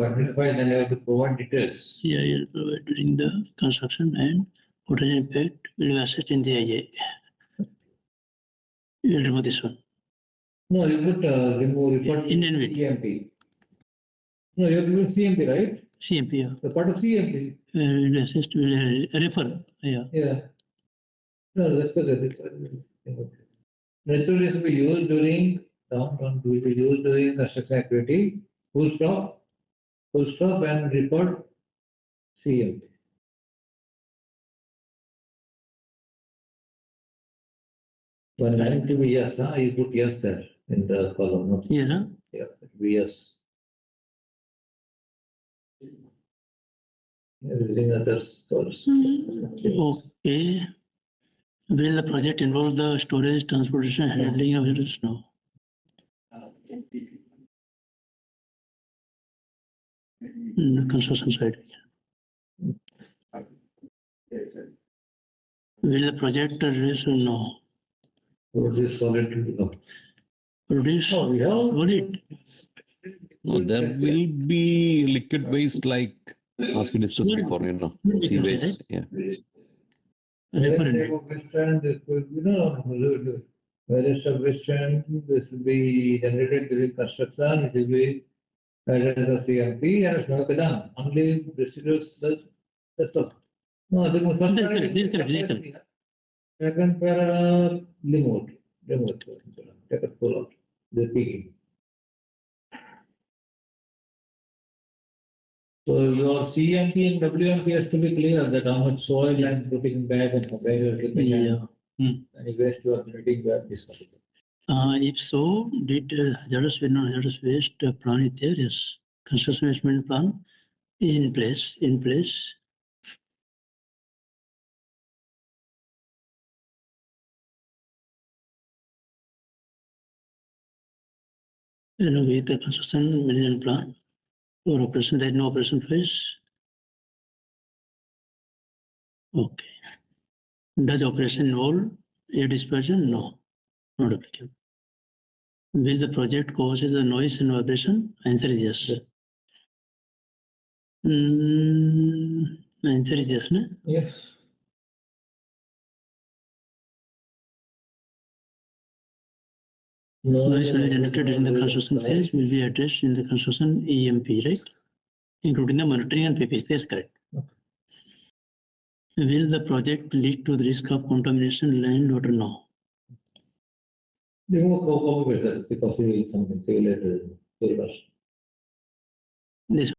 identify, then you have to provide details. Yeah, you'll provide during the construction and potential impact will be assessed in the IA. You will remove this one. No, you put report Indian bit. CMP. No, you have to put CMP, right? CMP, yeah. The part of CMP. Will be assessed, will refer, yeah. Yeah. No, that's the natural gas will be used during will be used during construction activity. Full stop, and report CMP. When line to be yes, you put yes there in the column. No? Yeah, no? Yeah, it will be yes. Everything others source. Okay. Will the project involve the storage, transportation, handling of it? No. The construction side. Will the project address or no? Produce solid. No. Produce Oh, yeah. solid. No, there will be liquid waste like as we discussed before, sea waste. Yeah. Various of Western, this will be generated during construction, it will be added as a CMP and it's not done. Only residuals, that's all. No, the This correct. second paragraph, remove, take it full out, the peaking. So your CMP and WMP has to be clear that how much soil and putting back and where you're keeping any waste you are generating, we are discussing. If so, did hazardous waste, non-hazardous waste plan is there? Yes. Construction management plan is in place. With the construction management plan for operation, there is no operation phase. Okay. Does operation involve air dispersion? No, not applicable. Will the project causes the noise and vibration? Answer is yes. Answer is yes, no? Yes. Noise when generated during the construction phase will be addressed in the construction EMP, right? Including the monitoring and PPs. That's correct. Okay. Will the project lead to the risk of contamination land, water? No. Remove because we will something, say later, This